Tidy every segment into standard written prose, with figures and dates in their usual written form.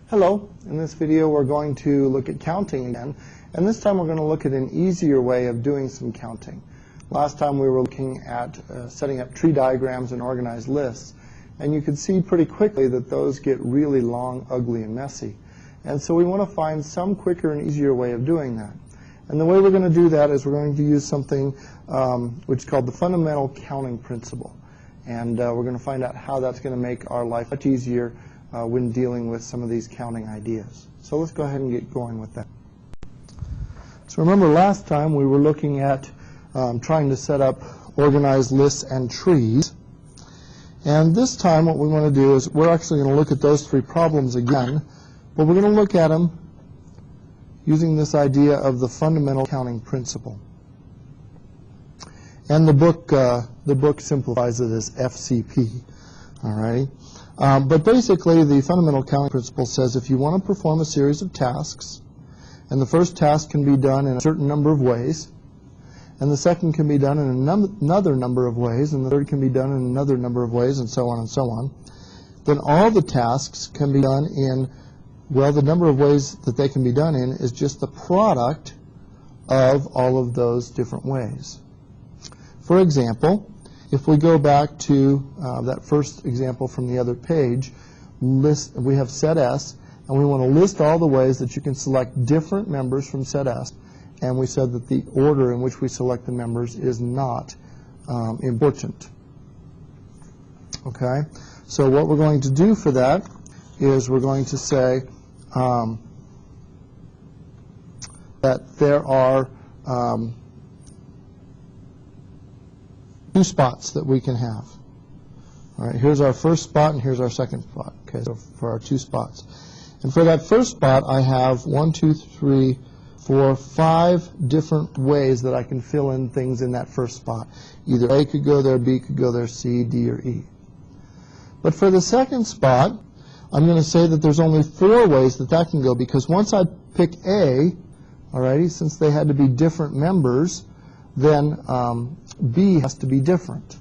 Hello, in this video we're going to look at counting again, and this time we're going to look at an easier way of doing some counting. Last time we were looking at setting up tree diagrams and organized lists, and you could see pretty quickly that those get really long, ugly, and messy. And so we want to find some quicker and easier way of doing that. And the way we're going to do that is we're going to use something which is called the fundamental counting principle. And we're going to find out how that's going to make our life much easier when dealing with some of these counting ideas. So let's go ahead and get going with that. So remember last time we were looking at trying to set up organized lists and trees. And this time what we want to do is we're actually going to look at those three problems again, but we're going to look at them using this idea of the fundamental counting principle. And the book simplifies it as FCP. All right. But basically, the fundamental counting principle says if you want to perform a series of tasks, and the first task can be done in a certain number of ways, and the second can be done in another number of ways, and the third can be done in another number of ways, and so on, then all the tasks can be done in, well, the number of ways that they can be done in is just the product of all of those different ways. For example, if we go back to that first example from the other page, we have set S, and we want to list all the ways that you can select different members from set S. And we said that the order in which we select the members is not important. Okay? So what we're going to do for that is we're going to say that there are two spots that we can have. All right, here's our first spot and here's our second spot. Okay, so for our two spots. And for that first spot, I have 1, 2, 3, 4, 5 different ways that I can fill in things in that first spot. Either A could go there, B could go there, C, D, or E. But for the second spot, I'm going to say that there's only 4 ways that that can go, because once I pick A, alrighty, since they had to be different members, then B has to be different.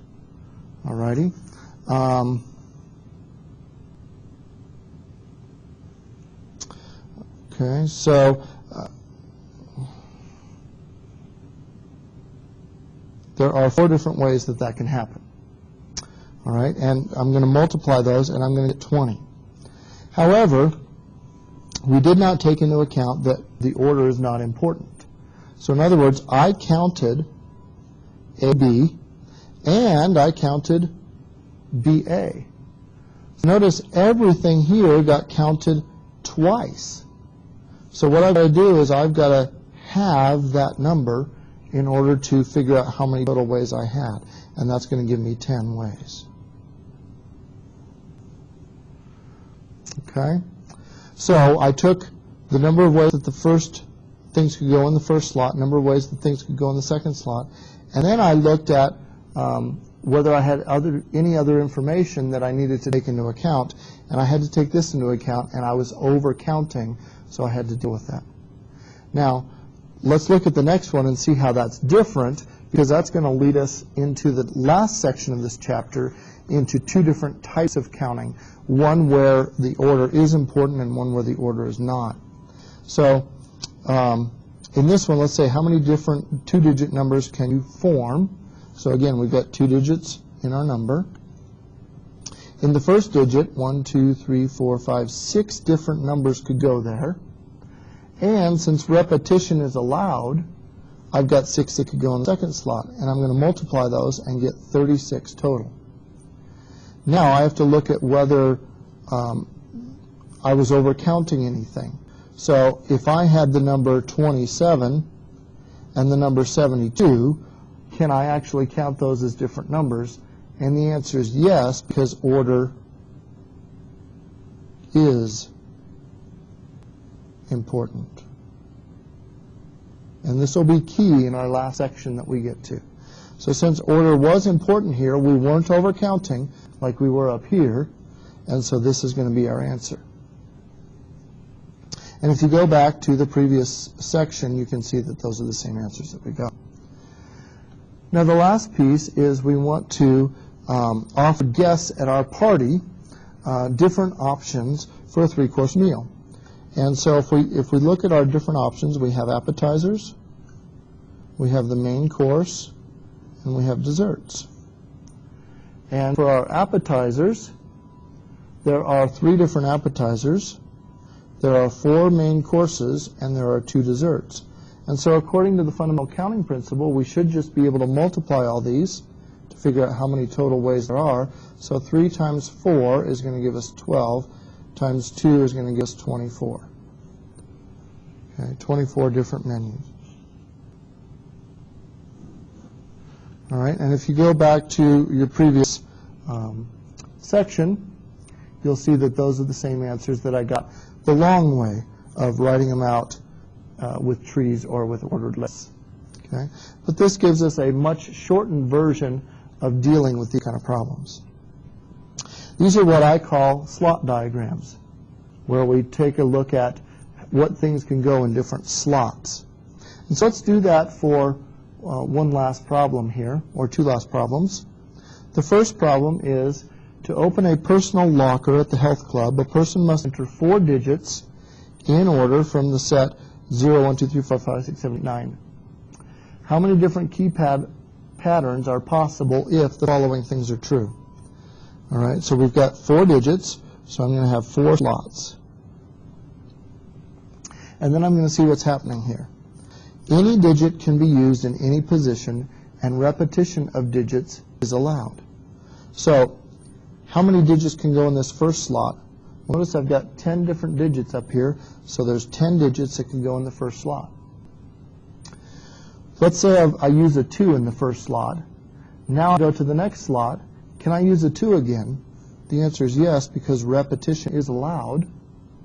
Alrighty. Okay, so there are 4 different ways that that can happen. All right, and I'm going to multiply those, and I'm going to get 20. However, we did not take into account that the order is not important. So in other words, I counted AB, and I counted BA. Notice everything here got counted twice. So what I've got to do is I've got to have that number in order to figure out how many total ways I had. And that's going to give me 10 ways. Okay? So I took the number of ways that the first things could go in the first slot, number of ways that things could go in the second slot, and then I looked at whether I had any other information that I needed to take into account, and I had to take this into account, and I was over counting, so I had to deal with that. Now, let's look at the next one and see how that's different, because that's going to lead us into the last section of this chapter, into 2 different types of counting, one where the order is important and one where the order is not. So in this one, let's say how many different 2-digit numbers can you form? So again, we've got 2 digits in our number. In the first digit, 1, 2, 3, 4, 5, 6 different numbers could go there. And since repetition is allowed, I've got 6 that could go in the second slot. And I'm going to multiply those and get 36 total. Now I have to look at whether I was overcounting anything. So if I had the number 27 and the number 72, can I actually count those as different numbers? And the answer is yes, because order is important. And this will be key in our last section that we get to. So since order was important here, we weren't overcounting like we were up here, and so this is going to be our answer. And if you go back to the previous section, you can see that those are the same answers that we got. Now the last piece is we want to offer guests at our party different options for a 3-course meal. And so if we look at our different options, we have appetizers, we have the main course, and we have desserts. And for our appetizers, there are 3 different appetizers, there are 4 main courses, and there are 2 desserts. And so according to the fundamental counting principle, we should just be able to multiply all these to figure out how many total ways there are. So 3 times 4 is going to give us 12, times 2 is going to give us 24. Okay, 24 different menus. All right, and if you go back to your previous section, you'll see that those are the same answers that I got the long way of writing them out with trees or with ordered lists. Okay? But this gives us a much shortened version of dealing with these kind of problems. These are what I call slot diagrams, where we take a look at what things can go in different slots. And so let's do that for one last problem here, or 2 last problems. The first problem is to open a personal locker at the health club, a person must enter 4 digits in order from the set 0, 1, 2, 3, 4, 5, 6, 7, 8, 9. How many different keypad patterns are possible if the following things are true? All right, so we've got 4 digits, so I'm going to have 4 slots. And then I'm going to see what's happening here. Any digit can be used in any position, and repetition of digits is allowed. So how many digits can go in this first slot? Notice I've got 10 different digits up here, so there's 10 digits that can go in the first slot. Let's say I use a 2 in the first slot. Now I go to the next slot. Can I use a 2 again? The answer is yes, because repetition is allowed.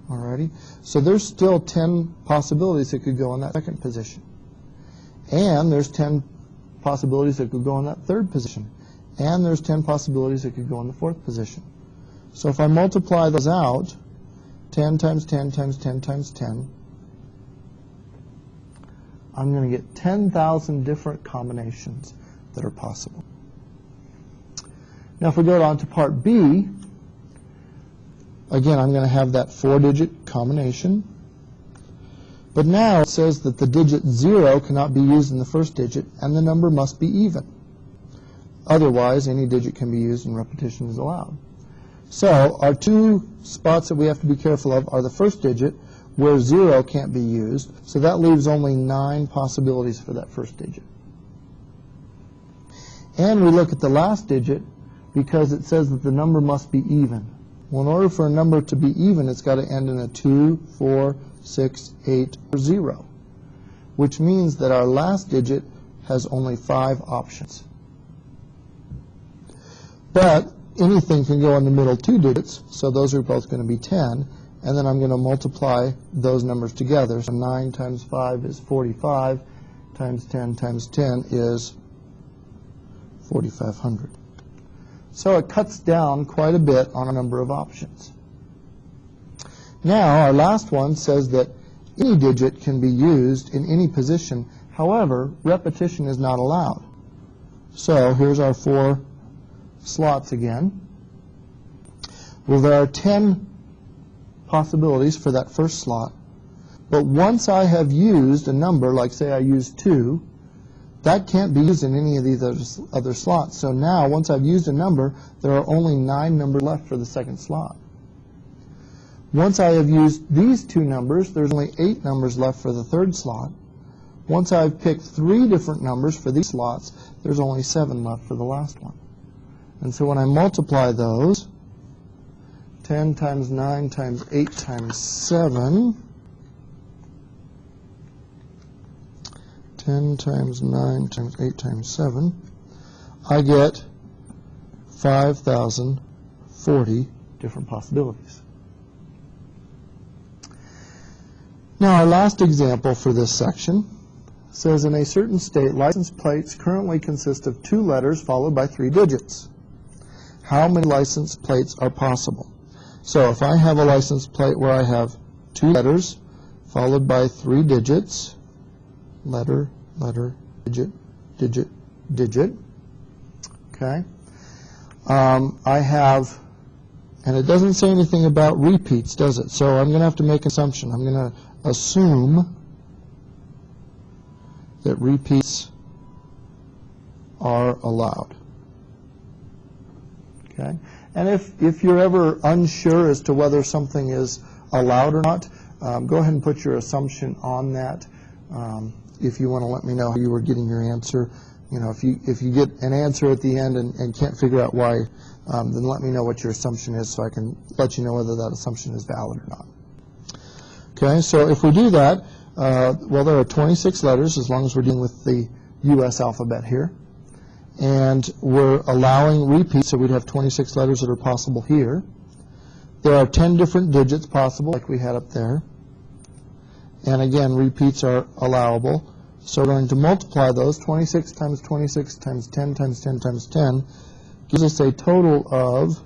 Alrighty. So there's still 10 possibilities that could go in that second position. And there's 10 possibilities that could go in that third position. And there's 10 possibilities that could go in the fourth position. So if I multiply those out, 10 times 10 times 10 times 10, I'm going to get 10,000 different combinations that are possible. Now if we go on to part B, again, I'm going to have that 4-digit combination. But now it says that the digit 0 cannot be used in the first digit, and the number must be even. Otherwise, any digit can be used and repetition is allowed. So our 2 spots that we have to be careful of are the first digit, where 0 can't be used. So that leaves only 9 possibilities for that first digit. And we look at the last digit because it says that the number must be even. Well, in order for a number to be even, it's got to end in a 2, 4, 6, 8, or 0, which means that our last digit has only 5 options. But anything can go in the middle 2 digits, so those are both going to be 10, and then I'm going to multiply those numbers together. So 9 times 5 is 45, times 10 is 4,500. So it cuts down quite a bit on a number of options. Now, our last one says that any digit can be used in any position. However, repetition is not allowed. So here's our 4 slots again. Well, there are 10 possibilities for that first slot. But once I have used a number, like say I used 2, that can't be used in any of these other slots. So now, once I've used a number, there are only 9 numbers left for the second slot. Once I have used these 2 numbers, there's only 8 numbers left for the third slot. Once I've picked 3 different numbers for these slots, there's only 7 left for the last one. And so when I multiply those, 10 times 9 times 8 times 7, 10 times 9 times 8 times 7, I get 5,040 different possibilities. Now our last example for this section says in a certain state, license plates currently consist of 2 letters followed by 3 digits. How many license plates are possible? So if I have a license plate where I have 2 letters followed by 3 digits, letter, letter, digit, digit, digit, okay, I have And it doesn't say anything about repeats, does it? So I'm going to have to make an assumption. I'm going to assume that repeats are allowed. Okay? And if you're ever unsure as to whether something is allowed or not, go ahead and put your assumption on that. If you want to let me know how you were getting your answer. You know, if you get an answer at the end and can't figure out why, then let me know what your assumption is so I can let you know whether that assumption is valid or not. Okay, so if we do that, well, there are 26 letters as long as we're dealing with the U.S. alphabet here. And we're allowing repeats, so we'd have 26 letters that are possible here. There are 10 different digits possible, like we had up there. And again, repeats are allowable. So we're going to multiply those. 26 times 26 times 10 times 10 times 10 gives us a total of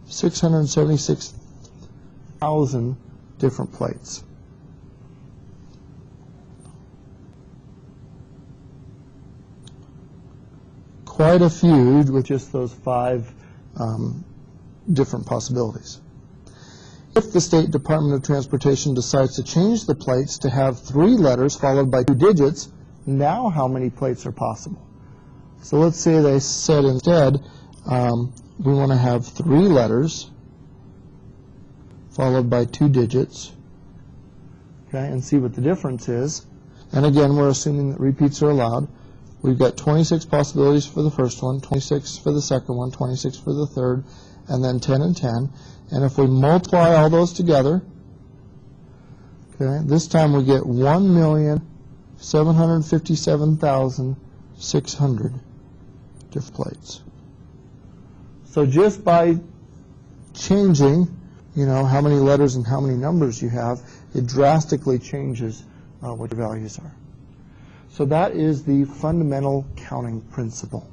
676,000 different plates. Quite a few with just those 5 different possibilities. If the State Department of Transportation decides to change the plates to have 3 letters followed by 2 digits, now how many plates are possible? So let's say they said instead, we want to have 3 letters followed by 2 digits, okay, and see what the difference is. And again, we're assuming that repeats are allowed. We've got 26 possibilities for the first one, 26 for the second one, 26 for the third, and then 10 and 10. And if we multiply all those together, okay, this time we get 1,757,600 different plates. So just by changing, you know, how many letters and how many numbers you have, it drastically changes what your values are. So that is the fundamental counting principle.